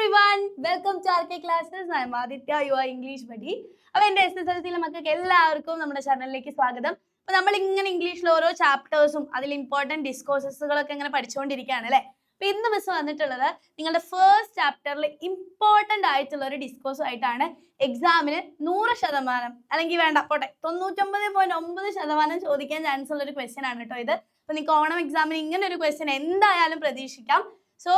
everyone, welcome to RK Classes. I am Aditya, your English buddy. അപ്പോൾ എൻ്റെ SSLC മക്കൾക്ക് എല്ലാവർക്കും നമ്മുടെ ചാനലിലേക്ക് സ്വാഗതം. അപ്പോൾ നമ്മൾ ഇങ്ങനെ ഇംഗ്ലീഷിൽ ഓരോ ചാപ്റ്റേഴ്സും അതിൽ ഇമ്പോർട്ടൻറ്റ് ഡിസ്കോഴ്സസുകളൊക്കെ ഇങ്ങനെ പഠിച്ചുകൊണ്ടിരിക്കുകയാണ് അല്ലേ. അപ്പോൾ ഇന്ന് മിസ് വന്നിട്ടുള്ളത് നിങ്ങളുടെ ഫസ്റ്റ് ചാപ്റ്ററിൽ ഇമ്പോർട്ടൻ്റ് ആയിട്ടുള്ള ഒരു ഡിസ്കോഴ്സ് ആയിട്ടാണ്. എക്സാമിന് 100% അല്ലെങ്കിൽ വേണ്ട പോട്ടെ 99.9% ചോദിക്കാൻ ചാൻസ് ഉള്ള ഒരു ക്വസ്റ്റ്യൻ ആണ് കേട്ടോ ഇത്. അപ്പോൾ നിങ്ങൾക്ക് ഓണം എക്സാമിന് ഇങ്ങനെ ഒരു ക്വസ്റ്റ്യൻ എന്തായാലും പ്രതീക്ഷിക്കാം. സോ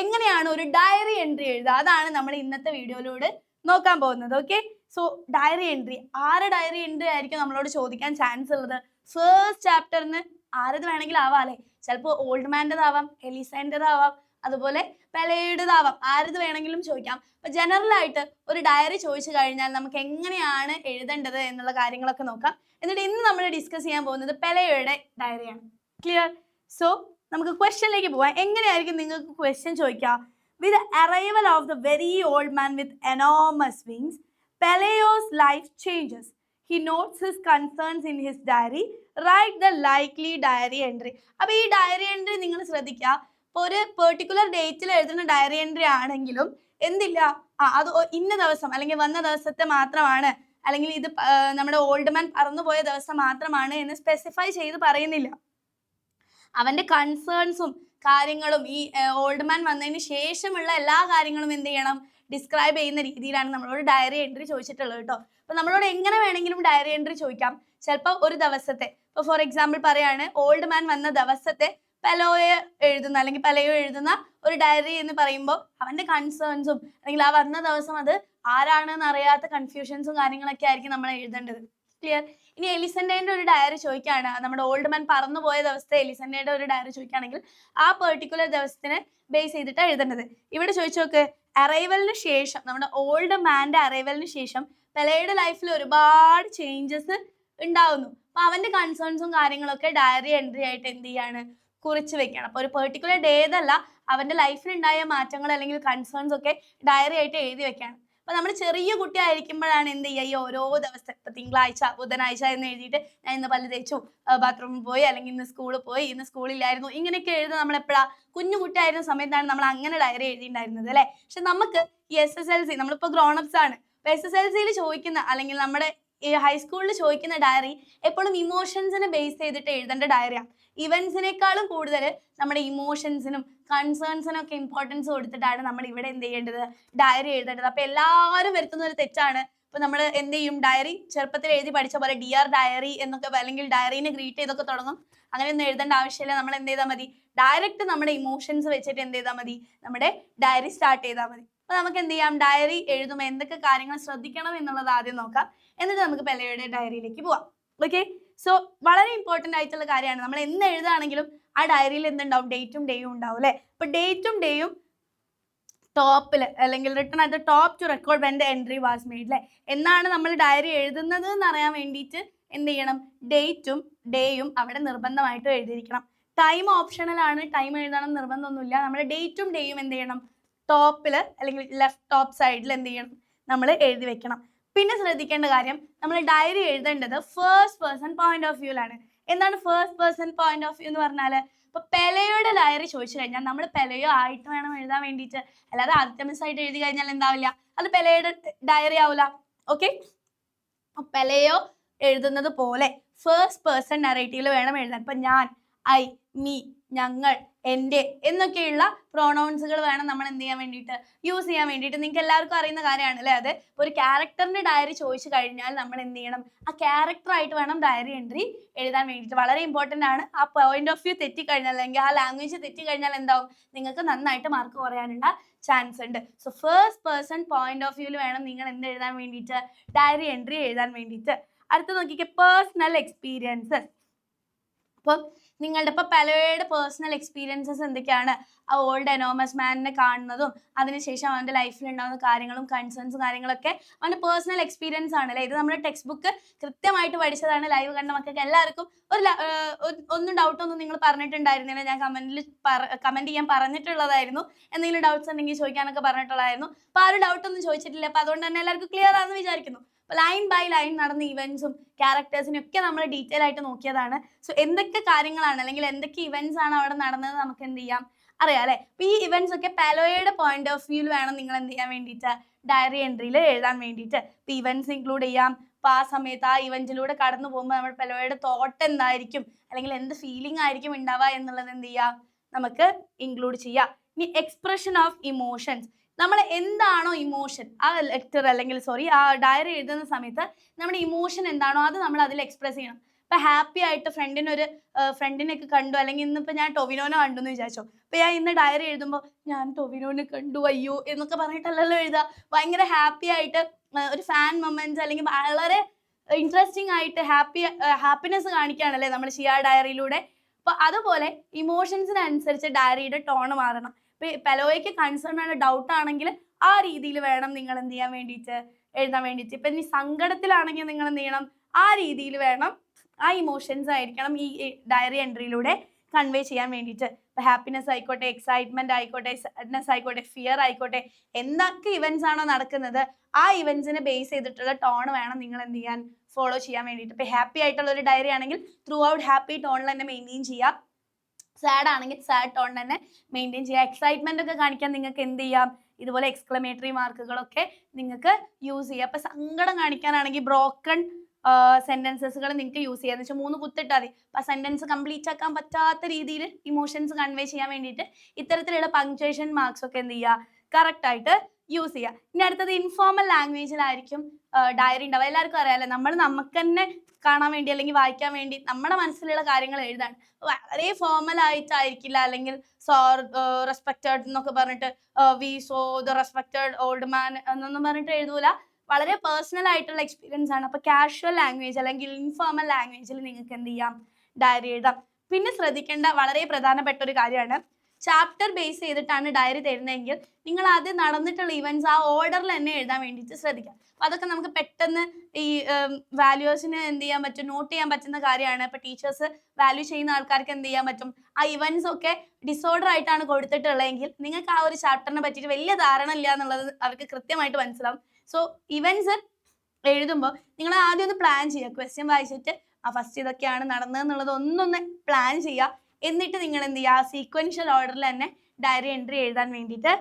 എങ്ങനെയാണ് ഒരു ഡയറി എൻട്രി എഴുതുക, അതാണ് നമ്മൾ ഇന്നത്തെ വീഡിയോയിലൂടെ നോക്കാൻ പോകുന്നത്. ഓക്കെ, സോ ഡയറി എൻട്രി, ആരെ ഡയറി എൻട്രി ആയിരിക്കും നമ്മളോട് ചോദിക്കാൻ ചാൻസ് ഉള്ളത്? ഫസ്റ്റ് ചാപ്റ്ററിന് ആരത് വേണമെങ്കിലും ആവാം അല്ലേ. ചിലപ്പോൾ ഓൾഡ് മാൻ്റെതാവാം, എലിസൻ്റെതാവാം, അതുപോലെ പെലയുടേതാവാം, ആരത് വേണമെങ്കിലും ചോദിക്കാം. അപ്പൊ ജനറൽ ആയിട്ട് ഒരു ഡയറി ചോദിച്ചു കഴിഞ്ഞാൽ നമുക്ക് എങ്ങനെയാണ് എഴുതേണ്ടത് എന്നുള്ള കാര്യങ്ങളൊക്കെ നോക്കാം. എന്നിട്ട് ഇന്ന് നമ്മൾ ഡിസ്കസ് ചെയ്യാൻ പോകുന്നത് പെലയുടെ ഡയറിയാണ്. ക്ലിയർ? സോ നമുക്ക് ക്വസ്റ്റ്യനിലേക്ക് പോവാം. എങ്ങനെയായിരിക്കും നിങ്ങൾക്ക് ക്വസ്റ്റ്യൻ ചോദിക്കുക? With the arrival of the very old man with enormous wings, Pelayo's life changes. He notes his concerns in his diary. Write the likely diary entry. അപ്പോൾ ഈ ഡയറി എൻട്രി നിങ്ങൾ ശ്രദ്ധിക്കുക. ഇപ്പോൾ ഒരു പെർട്ടിക്കുലർ ഡേറ്റിൽ എഴുതുന്ന ഡയറി എൻട്രി ആണെങ്കിലും എന്തില്ല, അത് ഇന്ന ദിവസം അല്ലെങ്കിൽ വന്ന ദിവസത്തെ മാത്രമാണ്, അല്ലെങ്കിൽ ഇത് നമ്മുടെ ഓൾഡ് മാൻ പറന്നുപോയ ദിവസം മാത്രമാണ് എന്ന് സ്പെസിഫൈ ചെയ്ത് പറയുന്നില്ല. അവന്റെ കൺസേൺസും കാര്യങ്ങളും ഈ ഓൾഡ് മാൻ വന്നതിന് ശേഷമുള്ള എല്ലാ കാര്യങ്ങളും എന്ത് ചെയ്യണം, ഡിസ്ക്രൈബ് ചെയ്യുന്ന രീതിയിലാണ് നമ്മളോട് ഡയറി എൻട്രി ചോദിച്ചിട്ടുള്ളത് കേട്ടോ. അപ്പൊ നമ്മളോട് എങ്ങനെ വേണമെങ്കിലും ഡയറി എൻട്രി ചോദിക്കാം. ചിലപ്പോൾ ഒരു ദിവസത്തെ, ഇപ്പോൾ ഫോർ എക്സാമ്പിൾ പറയാണ് ഓൾഡ് മാൻ വന്ന ദിവസത്തെ പെലോയെ എഴുതുന്ന അല്ലെങ്കിൽ പെലയോ എഴുതുന്ന ഒരു ഡയറി എന്ന് പറയുമ്പോൾ അവന്റെ കൺസേൺസും അല്ലെങ്കിൽ ആ വന്ന ദിവസം അത് ആരാണെന്ന് അറിയാത്ത കൺഫ്യൂഷൻസും കാര്യങ്ങളൊക്കെ ആയിരിക്കും നമ്മൾ എഴുതേണ്ടത്. ക്ലിയർ? ഇനി എലിസണ്ടയുടെ ഒരു ഡയറി ചോദിക്കുകയാണ്, നമ്മുടെ ഓൾഡ് മാൻ പറന്നുപോയ ദിവസത്തെ എലിസണ്ടയുടെ ഒരു ഡയറി ചോദിക്കുകയാണെങ്കിൽ ആ പെർട്ടിക്കുലർ ദിവസത്തിനെ ബേസ് ചെയ്തിട്ടാണ് എഴുതേണ്ടത്. ഇവിടെ ചോദിച്ചു നോക്ക്, അറൈവലിന് ശേഷം, നമ്മുടെ ഓൾഡ് മാൻ്റെ അറൈവലിന് ശേഷം പെലയുടെ ലൈഫിൽ ഒരുപാട് ചേഞ്ചസ് ഉണ്ടാവുന്നു. അപ്പൊ അവന്റെ കൺസേൺസും കാര്യങ്ങളൊക്കെ ഡയറി എൻട്രി ആയിട്ട് എന്ത് ചെയ്യാണ്, കുറിച്ച് വെക്കണം. അപ്പൊ ഒരു പെർട്ടിക്കുലർ ഡേ എന്നല്ല, അവന്റെ ലൈഫിലുണ്ടായ മാറ്റങ്ങൾ അല്ലെങ്കിൽ കൺസേൺസ് ഒക്കെ ഡയറി ആയിട്ട് എഴുതി വെക്കുകയാണ്. അപ്പൊ നമ്മൾ ചെറിയ കുട്ടി ആയിരിക്കുമ്പോഴാണ് എന്ത് ചെയ്യുക, ഈ ഓരോ ദിവസത്തെ, ഇപ്പൊ തിങ്കളാഴ്ച ബുധനാഴ്ച എന്ന് എഴുതിയിട്ട് ഞാൻ ഇന്ന് പല്ല് തേച്ചു, ബാത്റൂമിൽ പോയി, അല്ലെങ്കിൽ ഇന്ന് സ്കൂളിൽ പോയി, ഇന്ന് സ്കൂളിലായിരുന്നു, ഇങ്ങനെയൊക്കെ എഴുതുന്നത് നമ്മൾ എപ്പോഴാ, കുഞ്ഞു കുട്ടി ആയിരുന്ന സമയത്താണ് നമ്മൾ അങ്ങനെ ഡയറി എഴുതിയിട്ടുണ്ടായിരുന്നത് അല്ലെ. പക്ഷെ നമുക്ക് ഈ SSLC, നമ്മളിപ്പോ ഗ്രോണപ്സ് ആണ്, SSLCയിൽ ചോദിക്കുന്ന അല്ലെങ്കിൽ നമ്മുടെ ഈ ഹൈസ്കൂളിൽ ചോദിക്കുന്ന ഡയറി എപ്പോഴും ഇമോഷൻസിനെ ബേസ് ചെയ്തിട്ട് എഴുതേണ്ട ഡയറിയാണ്. ഇവന്റ്സിനേക്കാളും കൂടുതൽ നമ്മുടെ ഇമോഷൻസിനും കൺസേൺസിനും ഒക്കെ ഇമ്പോർട്ടൻസ് കൊടുത്തിട്ടാണ് നമ്മൾ ഇവിടെ എന്ത് ചെയ്യേണ്ടത്, ഡയറി എഴുതേണ്ടത്. അപ്പൊ എല്ലാവരും വരുത്തുന്ന ഒരു തെറ്റാണ്. ഇപ്പൊ നമ്മൾ എന്ത് ചെയ്യും, ഡയറി ചെറുപ്പത്തിൽ എഴുതി പഠിച്ച പോലെ ഡിയർ ഡയറി എന്നൊക്കെ, അല്ലെങ്കിൽ ഡയറീനെ ഗ്രീറ്റ് ചെയ്തൊക്കെ തുടങ്ങും. അങ്ങനെയൊന്നും എഴുതേണ്ട ആവശ്യമില്ല. നമ്മൾ എന്ത് ചെയ്താൽ മതി, ഡയറക്റ്റ് നമ്മുടെ ഇമോഷൻസ് വെച്ചിട്ട് എന്ത് ചെയ്താൽ മതി, നമ്മുടെ ഡയറി സ്റ്റാർട്ട് ചെയ്താൽ മതി. അപ്പൊ നമുക്ക് എന്ത് ചെയ്യാം, ഡയറി എഴുതുമ്പോൾ എന്തൊക്കെ കാര്യങ്ങൾ ശ്രദ്ധിക്കണം എന്നുള്ളത് ആദ്യം നോക്കാം. എന്നിട്ട് നമുക്ക് പെലയുടെ ഡയറിയിലേക്ക് പോവാം. ഓക്കെ, സോ വളരെ ഇമ്പോർട്ടൻ്റ് ആയിട്ടുള്ള കാര്യമാണ്. നമ്മൾ എന്ന് എഴുതുകയാണെങ്കിലും ആ ഡയറിയിൽ എന്തുണ്ടാവും, ഡേറ്റും ഡേയും ഉണ്ടാവും അല്ലേ. അപ്പൊ ഡേറ്റും ഡേയും ടോപ്പിൽ അല്ലെങ്കിൽ written at the top to record when the entry was made അല്ലേ. എന്നാണ് നമ്മൾ ഡയറി എഴുതുന്നത് എന്ന് അറിയാൻ വേണ്ടിയിട്ട് എന്ത് ചെയ്യണം, ഡേറ്റും ഡേയും അവിടെ നിർബന്ധമായിട്ടും എഴുതിയിരിക്കണം. ടൈം ഓപ്ഷണൽ ആണ്, ടൈം എഴുതണം നിർബന്ധമൊന്നുമില്ല. നമ്മുടെ ഡേറ്റും ഡേയും എന്ത് ചെയ്യണം, ടോപ്പിൽ അല്ലെങ്കിൽ ലെഫ്റ്റ് ടോപ്പ് സൈഡിൽ എന്ത് ചെയ്യണം, നമ്മൾ എഴുതി വെക്കണം. പിന്നെ ശ്രദ്ധിക്കേണ്ട കാര്യം, നമ്മൾ ഡയറി എഴുതേണ്ടത് ഫസ്റ്റ് പേഴ്സൺ പോയിന്റ് ഓഫ് വ്യൂലാണ്. എന്താണ് first person point of view എന്ന് പറഞ്ഞാൽ, ഇപ്പൊ പെലയുടെ ഡയറി ചോദിച്ചു കഴിഞ്ഞാൽ നമ്മൾ പെലയോ ആയിട്ട് വേണം എഴുതാൻ വേണ്ടിയിട്ട്. അല്ലാതെ ആദ്യത്തെ മിസ്സായിട്ട് എഴുതി കഴിഞ്ഞാൽ എന്താവില്ല, അത് പെലയുടെ ഡയറി ആവില്ല. ഓക്കെ, പെലയോ എഴുതുന്നത് പോലെ ഫസ്റ്റ് പേഴ്സൺ നറേറ്റീവിൽ വേണം എഴുതാൻ. ഇപ്പൊ ഞാൻ, ഐ, മീ, ഞങ്ങൾ, എൻ്റെ എന്നൊക്കെയുള്ള പ്രോണൗൺസുകൾ വേണം നമ്മൾ എന്ത് ചെയ്യാൻ വേണ്ടിയിട്ട്, യൂസ് ചെയ്യാൻ വേണ്ടിയിട്ട്. നിങ്ങൾക്ക് എല്ലാവർക്കും അറിയുന്ന കാര്യമാണ് അല്ലേ. അത് ഒരു ക്യാരക്ടറിന്റെ ഡയറി ചോദിച്ചു കഴിഞ്ഞാൽ നമ്മൾ എന്ത് ചെയ്യണം, ആ ക്യാരക്ടറായിട്ട് വേണം ഡയറി എൻട്രി എഴുതാൻ വേണ്ടിയിട്ട്. വളരെ ഇമ്പോർട്ടൻ്റ് ആണ്. ആ പോയിന്റ് ഓഫ് വ്യൂ തെറ്റിക്കഴിഞ്ഞാൽ അല്ലെങ്കിൽ ആ ലാംഗ്വേജ് തെറ്റിക്കഴിഞ്ഞാൽ എന്താവും, നിങ്ങൾക്ക് നന്നായിട്ട് മാർക്ക് കുറയാനുള്ള ചാൻസ് ഉണ്ട്. So first person point of വ്യൂവിൽ വേണം നിങ്ങൾ എന്ത് എഴുതാൻ വേണ്ടിയിട്ട്, ഡയറി എൻട്രി എഴുതാൻ വേണ്ടിയിട്ട്. അടുത്ത് നോക്കിക്കേ, പേഴ്സണൽ എക്സ്പീരിയൻസസ്. അപ്പം നിങ്ങളുടെ ഇപ്പോൾ പെലയുടെ പേഴ്സണൽ എക്സ്പീരിയൻസസ് എന്തൊക്കെയാണ്, ആ ഓൾഡ് എനോമസ് മാനിനെ കാണുന്നതും അതിനുശേഷം അവൻ്റെ ലൈഫിൽ ഉണ്ടാകുന്ന കാര്യങ്ങളും കൺസേൺസും കാര്യങ്ങളൊക്കെ അവൻ്റെ പേഴ്സണൽ എക്സ്പീരിയൻസ് ആണ് അല്ലേ. ഇത് നമ്മുടെ ടെക്സ്റ്റ് ബുക്ക് കൃത്യമായിട്ട് പഠിച്ചതാണ്. ലൈവ് കണ്ട മക്കൾക്ക് എല്ലാവർക്കും ഒന്നും ഡൗട്ടൊന്നും നിങ്ങൾ പറഞ്ഞിട്ടുണ്ടായിരുന്നില്ല. ഞാൻ കമൻറ്റ് ചെയ്യാൻ പറഞ്ഞിട്ടുള്ളതായിരുന്നു. എന്തെങ്കിലും ഡൗട്ട്സ് ഉണ്ടെങ്കിൽ ചോദിക്കാനൊക്കെ പറഞ്ഞിട്ടുള്ളതായിരുന്നു. അപ്പോൾ ആ ഒരു ഡൗട്ടൊന്നും ചോദിച്ചിട്ടില്ല. അപ്പോൾ അതുകൊണ്ട് തന്നെ എല്ലാവർക്കും ക്ലിയർ ആണെന്ന് വിചാരിക്കുന്നു. ലൈൻ ബൈ ലൈൻ നടന്ന ഇവന്റ്സും ക്യാരക്ടേഴ്സിനും ഒക്കെ നമ്മൾ ഡീറ്റെയിൽ ആയിട്ട് നോക്കിയതാണ്. സോ എന്തൊക്കെ കാര്യങ്ങളാണ് അല്ലെങ്കിൽ എന്തൊക്കെ ഇവന്റ്സ് ആണ് അവിടെ നടന്നത് നമുക്ക് എന്ത് ചെയ്യാം, അറിയാം അല്ലെ. അപ്പൊ ഈ ഇവന്റ്സ് ഒക്കെ പെലോയുടെ പോയിന്റ് ഓഫ് വ്യൂവിൽ വേണം നിങ്ങൾ എന്ത് ചെയ്യാൻ വേണ്ടിയിട്ട് ഡയറി എൻട്രിയിൽ എഴുതാൻ വേണ്ടിയിട്ട്. ഇപ്പൊ ഇവന്റ്സ് ഇൻക്ലൂഡ് ചെയ്യാം. അപ്പൊ ആ സമയത്ത് ആ ഇവന്റിലൂടെ കടന്നു പോകുമ്പോൾ നമ്മുടെ പെലോയുടെ തോട്ട് എന്തായിരിക്കും, അല്ലെങ്കിൽ എന്ത് ഫീലിംഗ് ആയിരിക്കും ഉണ്ടാവുക എന്നുള്ളത് എന്ത് ചെയ്യാം, നമുക്ക് ഇൻക്ലൂഡ് ചെയ്യാം. ഇനി എക്സ്പ്രഷൻ ഓഫ് ഇമോഷൻസ്, നമ്മൾ എന്താണോ ഇമോഷൻ ആ ലെറ്റർ അല്ലെങ്കിൽ ആ ഡയറി എഴുതുന്ന സമയത്ത് നമ്മുടെ ഇമോഷൻ എന്താണോ അത് നമ്മൾ അതിൽ എക്സ്പ്രസ് ചെയ്യണം. ഇപ്പൊ ഹാപ്പി ആയിട്ട് ഫ്രണ്ടിനൊക്കെ കണ്ടു, അല്ലെങ്കിൽ ഇന്നിപ്പോ ഞാൻ ടൊവിനോനെ കണ്ടു എന്ന് വിചാരിച്ചോ, അപ്പൊ ഞാൻ ഇന്ന് ഡയറി എഴുതുമ്പോൾ ഞാൻ ടൊവിനോനെ കണ്ടു അയ്യോ എന്നൊക്കെ പറഞ്ഞിട്ടല്ലല്ലോ എഴുതുക. ഭയങ്കര ഹാപ്പി ആയിട്ട് ഒരു ഫാൻ മൊമെന്റ്സ് അല്ലെങ്കിൽ വളരെ ഇൻട്രസ്റ്റിംഗ് ആയിട്ട് ഹാപ്പിനെസ് കാണിക്കുകയാണല്ലേ നമ്മൾ ചെയ്യുക ഡയറിയിലൂടെ. അപ്പൊ അതുപോലെ ഇമോഷൻസിനനുസരിച്ച് ഡയറിയുടെ ടോൺ മാറണം. ഇപ്പൊ പെലോയ്ക്ക് കൺസേൺ ആണ്, ഡൗട്ട് ആണെങ്കിൽ ആ രീതിയിൽ വേണം നിങ്ങൾ എന്ത് ചെയ്യാൻ വേണ്ടിയിട്ട് എഴുതാൻ വേണ്ടിയിട്ട്. ഇപ്പൊ ഇനി സങ്കടത്തിലാണെങ്കിൽ നിങ്ങൾ എന്ത് ചെയ്യണം, ആ രീതിയിൽ വേണം, ആ ഇമോഷൻസ് ആയിരിക്കണം ഈ ഡയറി എൻട്രിയിലൂടെ കൺവേ ചെയ്യാൻ വേണ്ടിയിട്ട്. ഇപ്പൊ ഹാപ്പിനെസ് ആയിക്കോട്ടെ, എക്സൈറ്റ്മെന്റ് ആയിക്കോട്ടെ, സാഡ്നെസ് ആയിക്കോട്ടെ, ഫിയർ ആയിക്കോട്ടെ, എന്തൊക്കെ ഇവന്റ്സ് ആണോ നടക്കുന്നത് ആ ഇവന്റ്സിനെ ബേസ് ചെയ്തിട്ടുള്ള ടോൺ വേണം നിങ്ങൾ എന്ത് ചെയ്യാൻ, ഫോളോ ചെയ്യാൻ വേണ്ടിയിട്ട്. ഇപ്പൊ ഹാപ്പി ആയിട്ടുള്ള ഒരു ഡയറി ആണെങ്കിൽ ത്രൂ ഔട്ട് ഹാപ്പി ടോണിൽ തന്നെ മെയിൻറ്റെയിൻ ചെയ്യാം. സാഡ് ആണെങ്കിൽ സാഡ് ടോൺ തന്നെ മെയിൻറ്റെയിൻ ചെയ്യുക. എക്സൈറ്റ്മെന്റ് ഒക്കെ കാണിക്കാൻ നിങ്ങൾക്ക് എന്ത് ചെയ്യാം, ഇതുപോലെ എക്സ്ക്ലമേറ്ററി മാർക്കുകളൊക്കെ നിങ്ങൾക്ക് യൂസ് ചെയ്യാം. അപ്പൊ സങ്കടം കാണിക്കാനാണെങ്കിൽ ബ്രോക്കൺ സെന്റൻസസുകൾ നിങ്ങൾക്ക് യൂസ് ചെയ്യാം. എന്ന് വെച്ചാൽ 3 കുത്തിട്ടാൽ മതി. അപ്പൊ ആ സെന്റൻസ് കംപ്ലീറ്റ് ആക്കാൻ പറ്റാത്ത രീതിയിൽ ഇമോഷൻസ് കൺവേ ചെയ്യാൻ വേണ്ടിയിട്ട് ഇത്തരത്തിലുള്ള പങ്ക്ച്വേഷൻ മാർക്സ് ഒക്കെ എന്ത് ചെയ്യുക, കറക്റ്റ് ആയിട്ട് യൂസ് ചെയ്യുക. ഇനി അടുത്തത് ഇൻഫോർമൽ ലാംഗ്വേജിലായിരിക്കും ഡയറി ഉണ്ടാവുക. എല്ലാവർക്കും അറിയാമല്ലോ, നമ്മൾ നമുക്ക് തന്നെ കാണാൻ വേണ്ടി അല്ലെങ്കിൽ വായിക്കാൻ വേണ്ടി നമ്മുടെ മനസ്സിലുള്ള കാര്യങ്ങൾ എഴുതാണ്. വളരെ ഫോർമൽ ആയിട്ടായിരിക്കില്ല, അല്ലെങ്കിൽ റെസ്പെക്റ്റഡ് എന്നൊക്കെ പറഞ്ഞിട്ട് we saw the respected old man എന്നൊന്നും പറഞ്ഞിട്ട് എഴുതൂല. വളരെ പേഴ്സണൽ ആയിട്ടുള്ള എക്സ്പീരിയൻസ് ആണ്. അപ്പൊ കാഷ്വൽ ലാംഗ്വേജ് അല്ലെങ്കിൽ ഇൻഫോർമൽ ലാംഗ്വേജിൽ നിങ്ങൾക്ക് എന്ത് ചെയ്യാം, ഡയറി എഴുതാം. പിന്നെ ശ്രദ്ധിക്കേണ്ട വളരെ പ്രധാനപ്പെട്ട ഒരു കാര്യമാണ്, ചാപ്റ്റർ ബേസ് ചെയ്തിട്ടാണ് ഡയറി തരുന്നതെങ്കിൽ നിങ്ങൾ ആദ്യം നടന്നിട്ടുള്ള ഇവന്റ്സ് ആ ഓർഡറിൽ തന്നെ എഴുതാൻ വേണ്ടിയിട്ട് ശ്രദ്ധിക്കാം. അപ്പൊ അതൊക്കെ നമുക്ക് പെട്ടെന്ന് ഈ വാല്യൂസിന് എന്ത് ചെയ്യാൻ പറ്റും, നോട്ട് ചെയ്യാൻ പറ്റുന്ന കാര്യമാണ്. ഇപ്പൊ ടീച്ചേഴ്സ് വാല്യൂ ചെയ്യുന്ന ആൾക്കാർക്ക് എന്ത് ചെയ്യാൻ പറ്റും, ആ ഇവന്റ്സ് ഒക്കെ ഡിസോർഡർ ആയിട്ടാണ് കൊടുത്തിട്ടുള്ളതെങ്കിൽ നിങ്ങൾക്ക് ആ ഒരു ചാപ്റ്ററിനെ പറ്റിയിട്ട് വലിയ ധാരണ ഇല്ല എന്നുള്ളത് അവർക്ക് കൃത്യമായിട്ട് മനസ്സിലാവും. സോ ഇവന്റ്സ് എഴുതുമ്പോൾ നിങ്ങൾ ആദ്യം ഒന്ന് പ്ലാൻ ചെയ്യുക, ക്വസ്റ്റ്യൻ വായിച്ചിട്ട് ആ ഫസ്റ്റ് ഇതൊക്കെയാണ് നടന്നതെന്നുള്ളത് ഒന്നൊന്ന് പ്ലാൻ ചെയ്യുക. എന്നിട്ട് നിങ്ങൾ എന്ത് ചെയ്യുക, സീക്വൻഷ്യൽ ഓർഡറിൽ തന്നെ ഡയറി എൻട്രി എഴുതാൻ വേണ്ടിയിട്ട്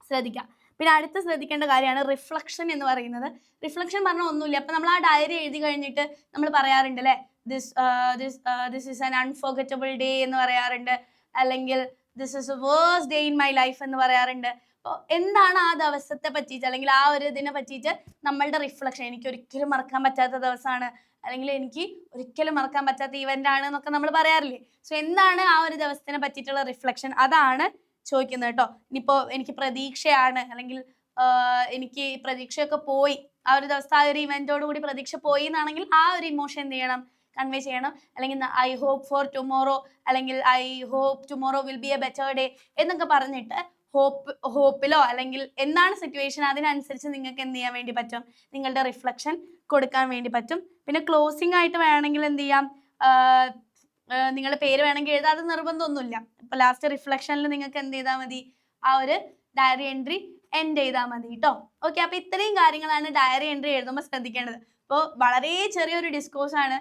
ശ്രദ്ധിക്കുക. പിന്നെ അടുത്ത് ശ്രദ്ധിക്കേണ്ട കാര്യമാണ് റിഫ്ലക്ഷൻ എന്ന് പറയുന്നത്. റിഫ്ലക്ഷൻ പറഞ്ഞാൽ ഒന്നുമില്ല, അപ്പൊ നമ്മൾ ആ ഡയറി എഴുതി കഴിഞ്ഞിട്ട് നമ്മൾ പറയാറുണ്ട് അല്ലേ, this is an unforgettable day എന്ന് പറയാറുണ്ട്, അല്ലെങ്കിൽ this is A worst day in my life എന്ന് പറയാറുണ്ട്. അപ്പോൾ എന്താണ് ആ ദിവസത്തെ പറ്റിയിട്ട് അല്ലെങ്കിൽ ആ ഒരു ഇതിനെ പറ്റിയിട്ട് നമ്മളുടെ റിഫ്ലക്ഷൻ, എനിക്ക് ഒരിക്കലും മറക്കാൻ പറ്റാത്ത ദിവസമാണ്, അല്ലെങ്കിൽ എനിക്ക് ഒരിക്കലും മറക്കാൻ പറ്റാത്ത ഇവന്റ് ആണ് എന്നൊക്കെ നമ്മൾ പറയാറില്ലേ. സോ എന്താണ് ആ ഒരു ദിവസത്തിനെ പറ്റിയിട്ടുള്ള റിഫ്ലക്ഷൻ, അതാണ് ചോദിക്കുന്നത് കേട്ടോ. ഇനിയിപ്പോ എനിക്ക് പ്രതീക്ഷയാണ്, അല്ലെങ്കിൽ എനിക്ക് പ്രതീക്ഷയൊക്കെ പോയി, ആ ഒരു ദിവസത്തെ ആ ഒരു ഇവന്റോട് കൂടി പ്രതീക്ഷ പോയി എന്നാണെങ്കിൽ ആ ഒരു ഇമോഷൻ എന്ത് ചെയ്യണം, കൺവേ ചെയ്യണം. അല്ലെങ്കിൽ ഐ ഹോപ്പ് ഫോർ ടുമോറോ, അല്ലെങ്കിൽ I hope tomorrow will be a better day എന്നൊക്കെ പറഞ്ഞിട്ട് ഹോപ്പിലോ അല്ലെങ്കിൽ എന്താണ് സിറ്റുവേഷൻ അതിനനുസരിച്ച് നിങ്ങൾക്ക് എന്ത് ചെയ്യാൻ വേണ്ടി പറ്റും, നിങ്ങളുടെ റിഫ്ലക്ഷൻ കൊടുക്കാൻ വേണ്ടി പറ്റും. പിന്നെ ക്ലോസിംഗ് ആയിട്ട് വേണമെങ്കിൽ എന്ത് ചെയ്യാം, നിങ്ങളുടെ പേര് വേണമെങ്കിൽ എഴുതാം, അത് നിർബന്ധമൊന്നുമില്ല. ഇപ്പൊ ലാസ്റ്റ് റിഫ്ലക്ഷനിൽ നിങ്ങൾക്ക് എന്ത് ചെയ്താൽ മതി, ആ ഒരു ഡയറി എൻട്രി എൻഡ് ചെയ്താൽ മതി കേട്ടോ. ഓക്കെ, അപ്പൊ ഇത്രയും കാര്യങ്ങളാണ് ഡയറി എൻട്രി എഴുതുമ്പോൾ ശ്രദ്ധിക്കേണ്ടത്. അപ്പോൾ വളരെ ചെറിയൊരു ഡിസ്കോഴ്സ് ആണ്.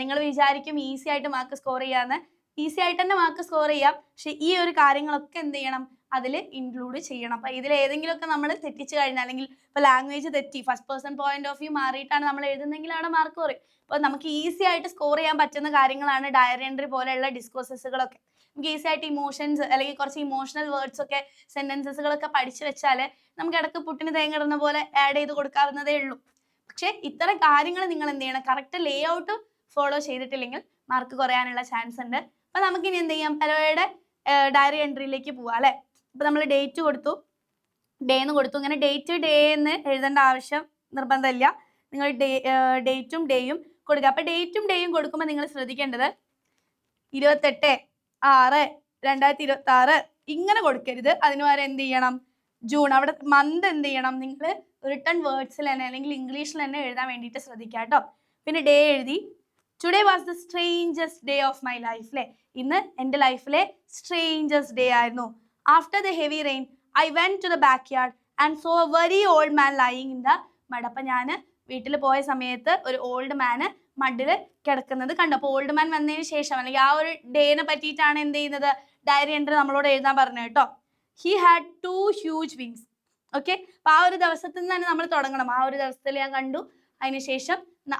നിങ്ങൾ വിചാരിക്കും ഈസി ആയിട്ട് മാർക്ക് സ്കോർ ചെയ്യാന്ന്, ഈസി ആയിട്ട് തന്നെ മാർക്ക് സ്കോർ ചെയ്യാം. പക്ഷെ ഈ ഒരു കാര്യങ്ങളൊക്കെ എന്ത് ചെയ്യണം, അതിൽ ഇൻക്ലൂഡ് ചെയ്യണം. അപ്പൊ ഇതിൽ ഏതെങ്കിലുമൊക്കെ നമ്മൾ തെറ്റിച്ച് കഴിഞ്ഞാൽ, അല്ലെങ്കിൽ ഇപ്പൊ ലാംഗ്വേജ് തെറ്റി, first person point of view മാറിയിട്ടാണ് നമ്മൾ എഴുതുന്നെങ്കിൽ അവിടെ മാർക്ക് കുറയും. അപ്പോൾ നമുക്ക് ഈസി ആയിട്ട് സ്കോർ ചെയ്യാൻ പറ്റുന്ന കാര്യങ്ങളാണ് ഡയറി എൻട്രി പോലെയുള്ള ഡിസ്കോഴ്സസുകളൊക്കെ. നമുക്ക് ഈസി ആയിട്ട് ഇമോഷൻസ് അല്ലെങ്കിൽ കുറച്ച് ഇമോഷണൽ വേർഡ്സ് ഒക്കെ സെന്റൻസസുകളൊക്കെ പഠിച്ചു വെച്ചാൽ നമുക്ക് ഇടയ്ക്ക് പുട്ടിന് തേങ്ങ ഇടുന്ന പോലെ ആഡ് ചെയ്ത് കൊടുക്കാവുന്നതേ ഉള്ളൂ. പക്ഷെ ഇത്തരം കാര്യങ്ങൾ നിങ്ങൾ എന്ത് ചെയ്യണം, കറക്റ്റ് ലേ ഔട്ട് ഫോളോ ചെയ്തിട്ടില്ലെങ്കിൽ മാർക്ക് കുറയാനുള്ള ചാൻസ് ഉണ്ട്. അപ്പൊ നമുക്ക് ഇനി എന്ത് ചെയ്യാം, പെലോയുടെ ഡയറി എൻട്രിയിലേക്ക് പോവാം അല്ലെ. അപ്പൊ നമ്മൾ ഡേറ്റ് കൊടുത്തു, ഡേ എന്ന് കൊടുത്തു. ഇങ്ങനെ ഡേറ്റ് ഡേ എന്ന് എഴുതേണ്ട ആവശ്യം നിർബന്ധമില്ല, നിങ്ങൾ ഡേറ്റും ഡേയും കൊടുക്കുക. അപ്പൊ ഡേറ്റും ഡേയും കൊടുക്കുമ്പോൾ നിങ്ങൾ ശ്രദ്ധിക്കേണ്ടത് 28/6/2026 ഇങ്ങനെ കൊടുക്കരുത്. അതിന് പകരം എന്ത് ചെയ്യണം, ജൂൺ, അവിടെ മന്ത് എന്ത് ചെയ്യണം, നിങ്ങൾ റിട്ടൺ വേർഡ്സിൽ തന്നെ അല്ലെങ്കിൽ ഇംഗ്ലീഷിൽ തന്നെ എഴുതാൻ വേണ്ടിയിട്ട് ശ്രദ്ധിക്കുക കേട്ടോ. പിന്നെ ഡേ എഴുതി, today was the strangest day of my life അല്ലേ, ഇന്ന് എൻ്റെ ലൈഫിലെ സ്ട്രേഞ്ചസ്റ്റ് ഡേ ആയിരുന്നു. After the heavy rain I went to the back yard and saw a very old man lying in the mud. അപ്പം ഞാൻ വീട്ടിൽ പോയ സമയത്ത് ഒരു ഓൾഡ് മാന് മഡിൽ കിടക്കുന്നത് കണ്ടു. അപ്പോൾ ഓൾഡ് മാൻ വന്നതിന് ശേഷം അല്ലെങ്കിൽ ആ ഒരു ഡേനെ പറ്റിയിട്ടാണ് എന്ത് ചെയ്യുന്നത്, ഡയറി എൻട്രി നമ്മളോട് എഴുതാൻ പറഞ്ഞു കേട്ടോ. He had 2 huge wings. Okay, അപ്പൊ ആ ഒരു ദിവസത്തിൽ നിന്ന് തന്നെ നമ്മൾ തുടങ്ങണം. ആ ഒരു ദിവസത്തിൽ ഞാൻ കണ്ടു, അതിനുശേഷം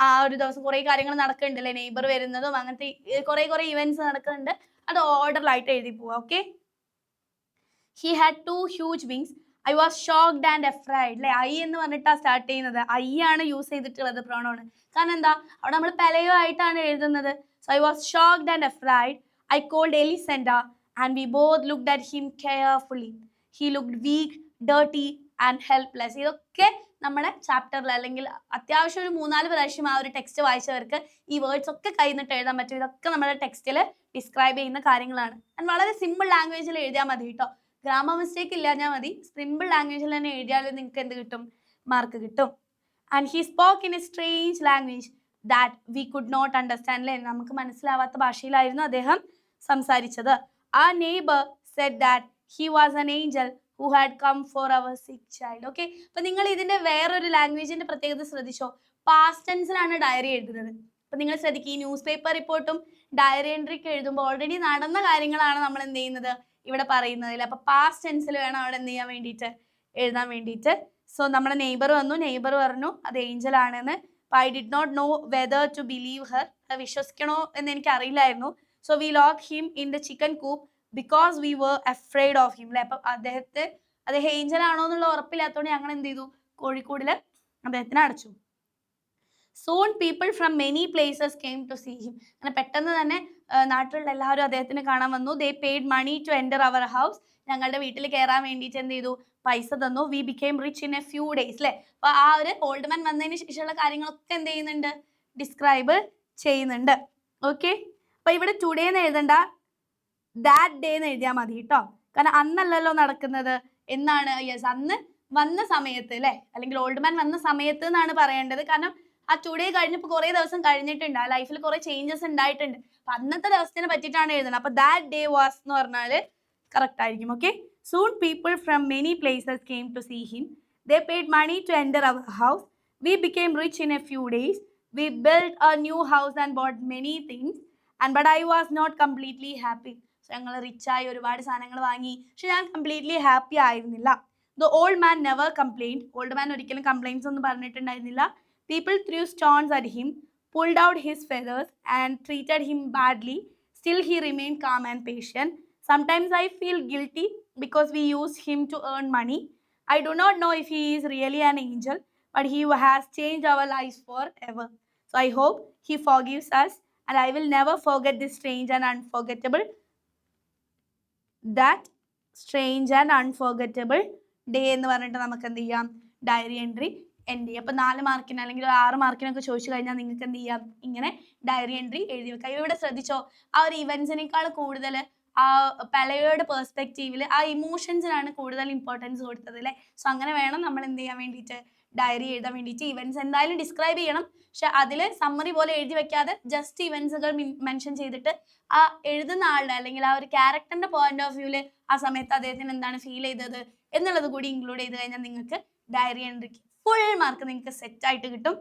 ആ ഒരു ദിവസം കുറെ കാര്യങ്ങൾ നടക്കുന്നുണ്ടല്ലേ, നെയ്ബർ വരുന്നതും അങ്ങനത്തെ കുറെ ഇവന്റ്സ് നടക്കുന്നുണ്ട്. അത് ഓർഡറിലായിട്ട് എഴുതി പോവാ. Okay, he had 2 huge wings. I was shocked and afraid. അല്ലെ, ഐ എന്ന് പറഞ്ഞിട്ടാണ് സ്റ്റാർട്ട് ചെയ്യുന്നത്. ഐ ആണ് യൂസ് ചെയ്തിട്ടുള്ളത് പ്രോണോൺ. കാരണം എന്താ, അവിടെ നമ്മൾ പെലയോ ആയിട്ടാണ് എഴുതുന്നത്. So I was shocked and afraid. I called Elisenda and we both looked at him carefully. He looked weak, dirty and helpless. ഇതൊക്കെ നമ്മുടെ ചാപ്റ്ററിൽ അല്ലെങ്കിൽ അത്യാവശ്യം ഒരു 3-4 പ്രാവശ്യം ആ ഒരു ടെക്സ്റ്റ് വായിച്ചവർക്ക് ഈ വേർഡ്സ് ഒക്കെ കൈന്നിട്ട് എഴുതാൻ പറ്റും. ഇതൊക്കെ നമ്മുടെ ടെക്സ്റ്റിൽ ഡിസ്ക്രൈബ് ചെയ്യുന്ന കാര്യങ്ങളാണ്. ആൻഡ് വളരെ സിമ്പിൾ ലാംഗ്വേജിൽ എഴുതിയാൽ മതി കേട്ടോ. ഗ്രാമർ മിസ്റ്റേക്ക് ഇല്ലാഞ്ഞാൽ മതി. സിമ്പിൾ ലാംഗ്വേജിൽ തന്നെ എഴുതിയാൽ നിങ്ങൾക്ക് എന്ത് കിട്ടും, മാർക്ക് കിട്ടും. And he spoke in a strange language that we could not understand. അല്ലേ, നമുക്ക് മനസ്സിലാവാത്ത ഭാഷയിലായിരുന്നു അദ്ദേഹം സംസാരിച്ചത്. ആ neighbour said that he was an angel who had come for our sick child. Okay, അപ്പൊ നിങ്ങൾ ഇതിന്റെ വേറൊരു ലാംഗ്വേജിന്റെ പ്രത്യേകത ശ്രദ്ധിച്ചോ. പാസ്റ്റ് ടെൻസിലാണ് ഡയറി എഴുതുന്നത്. അപ്പൊ നിങ്ങൾ ശ്രദ്ധിക്കുക, ഈ ന്യൂസ് പേപ്പർ റിപ്പോർട്ടും ഡയറി എൻട്രിക്ക് എഴുതുമ്പോൾ ഓൾറെഡി നടന്ന കാര്യങ്ങളാണ് നമ്മൾ എന്ത് ചെയ്യുന്നത്, ഇവിടെ പറയുന്നതിൽ. അപ്പൊ പാസ്റ്റ് ടെൻസിൽ വേണം അവിടെ എന്ത് ചെയ്യാൻ വേണ്ടിയിട്ട്, എഴുതാൻ വേണ്ടിയിട്ട്. സോ നമ്മുടെ നെയ്ബർ വന്നു, നെയ്ബർ പറഞ്ഞു അത് ഏഞ്ചൽ ആണെന്ന്. I did not know whether to believe her. വിശ്വസിക്കണോ എന്ന് എനിക്ക് അറിയില്ലായിരുന്നു. So we lock him in the chicken coop because we were afraid of him. അല്ലെ, അപ്പൊ അദ്ദേഹം ഏഞ്ചൽ ആണോ എന്നുള്ള ഉറപ്പില്ലാത്തതുകൊണ്ട് ഞങ്ങൾ എന്ത് ചെയ്തു, കോഴിക്കോടില് അദ്ദേഹത്തിനെ അടച്ചു. Soon people from many places came to see him. അങ്ങനെ പെട്ടെന്ന് തന്നെ നാട്ടിലുള്ള എല്ലാവരും അദ്ദേഹത്തിന് കാണാൻ വന്നു. They paid money to enter our house. ഞങ്ങളുടെ വീട്ടിൽ കയറാൻ വേണ്ടിയിട്ട് എന്ത് ചെയ്തു, പൈസ തന്നു. We became rich in a few days. അല്ലെ, അപ്പൊ ആ ഒരു ഓൾഡ് മാൻ വന്നതിന് ശേഷമുള്ള കാര്യങ്ങളൊക്കെ എന്ത് ചെയ്യുന്നുണ്ട്, ഡിസ്ക്രൈബ് ചെയ്യുന്നുണ്ട്. ഓക്കെ, അപ്പൊ ഇവിടെ ടുഡേ എന്ന് എഴുതണ്ട, ദാറ്റ് ഡേ എന്ന് എഴുതിയാൽ മതി കേട്ടോ. കാരണം അന്നല്ലല്ലോ നടക്കുന്നത്, എന്നാണ്. യെസ്, അന്ന് വന്ന സമയത്ത് അല്ലെ, അല്ലെങ്കിൽ ഓൾഡ് മാൻ വന്ന സമയത്ത് എന്നാണ് പറയേണ്ടത്. കാരണം ആ ടുഡേ കഴിഞ്ഞപ്പോൾ കുറെ ദിവസം കഴിഞ്ഞിട്ടുണ്ട്, ആ ലൈഫിൽ കുറെ ചേഞ്ചസ് ഉണ്ടായിട്ടുണ്ട്. അപ്പൊ അന്നത്തെ ദിവസത്തിനെ പറ്റിയിട്ടാണ് എഴുതുന്നത്. അപ്പൊ ദാറ്റ് ഡേ വാസ് എന്ന് പറഞ്ഞാല് കറക്റ്റ് ആയിരിക്കും. Okay, soon people from many places came to see him. They paid money to enter our house. We became rich in a few days. We build a new house and bought many things. But I was not completely happy. ഞങ്ങൾ റിച്ചായി ഒരുപാട് സാധനങ്ങൾ വാങ്ങി, പക്ഷെ ഞാൻ completely happy ആയിരുന്നില്ല. The old man never complained. Old man ഒരിക്കലും complaints ഒന്നും പറഞ്ഞിട്ടുണ്ടായിരുന്നില്ല. People threw stones at him, pulled out his feathers and treated him badly. Still he remained calm and patient. Sometimes I feel guilty because we use him to earn money. I do not know if he is really an angel, but he has changed our lives forever. So I hope he forgives us and I will never forget this strange and unforgettable day എന്ന് പറഞ്ഞിട്ട് നമുക്ക് എന്ത് ചെയ്യാം, diary entry end ചെയ്യാം. അപ്പോൾ 4 മാർക്കിന് അല്ലെങ്കിൽ 6 മാർക്കിനൊക്കെ ചോദിച്ചു കഴിഞ്ഞാൽ നിങ്ങൾക്ക് എന്ത് ചെയ്യാം, ഇങ്ങനെ ഡയറി എൻട്രി എഴുതി വെക്കാം. ഇവിടെ ശ്രദ്ധിച്ചോ, ആ ഒരു ഇവൻസിനേക്കാൾ കൂടുതൽ ആ പെലയോയുടെ പെർസ്പെക്റ്റീവിൽ ആ ഇമോഷൻസിനാണ് കൂടുതൽ ഇമ്പോർട്ടൻസ് കൊടുത്തത് അല്ലേ. സോ അങ്ങനെ വേണം നമ്മൾ എന്ത് ചെയ്യാൻ വേണ്ടിയിട്ട്, ഡയറി എഴുതാൻ വേണ്ടിയിട്ട്. ഇവൻറ്റ്സ് എന്തായാലും ഡിസ്ക്രൈബ് ചെയ്യണം, പക്ഷെ അതിൽ സമ്മറി പോലെ എഴുതി വെക്കാതെ ജസ്റ്റ് ഇവൻറ്റ്സുകൾ മെൻഷൻ ചെയ്തിട്ട് ആ എഴുതുന്ന ആളുടെ അല്ലെങ്കിൽ ആ ഒരു ക്യാരക്ടറിന്റെ പോയിന്റ് ഓഫ് വ്യൂവിൽ ആ സമയത്ത് അദ്ദേഹത്തിന് എന്താണ് ഫീൽ ചെയ്തത് എന്നുള്ളത് കൂടി ഇൻക്ലൂഡ് ചെയ്ത് കഴിഞ്ഞാൽ നിങ്ങൾക്ക് ഡയറി എൻട്രിക്ക് ഫുൾ മാർക്ക് നിങ്ങൾക്ക് സെറ്റ് ആയിട്ട് കിട്ടും.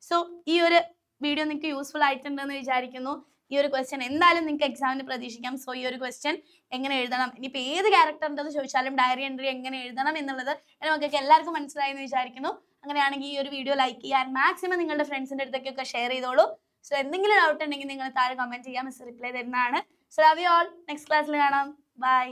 സോ ഈ ഒരു വീഡിയോ നിങ്ങൾക്ക് യൂസ്ഫുൾ ആയിട്ടുണ്ടെന്ന് വിചാരിക്കുന്നു. ഈ ഒരു ക്വസ്റ്റ്യൻ എന്തായാലും നിങ്ങൾക്ക് എക്സാമിന് പ്രതീക്ഷിക്കാം. സോ ഈ ഒരു ക്വസ്റ്റ്യൻ എങ്ങനെ എഴുതണം, ഇനിയിപ്പോൾ ഏത് ക്യാരക്ടറിൻ്റെത് ചോദിച്ചാലും ഡയറി എൻട്രി എങ്ങനെ എഴുതണം എന്നുള്ളത് നമുക്ക് എല്ലാവർക്കും മനസ്സിലായി എന്ന് വിചാരിക്കുന്നു. അങ്ങനെയാണെങ്കിൽ ഈ ഒരു വീഡിയോ ലൈക്ക് ചെയ്യാൻ മാക്സിമം നിങ്ങളുടെ ഫ്രണ്ട്സിൻ്റെ അടുത്തേക്കൊക്കെ ഷെയർ ചെയ്തോളൂ. സോ എന്തെങ്കിലും ഡൗട്ട് ഉണ്ടെങ്കിൽ നിങ്ങൾ താഴെ കമൻറ്റ് ചെയ്യാം, മിസ് റിപ്ലൈ തരുന്നതാണ്. So love you all. Next ക്ലാസ്സിൽ കാണാം. ബൈ.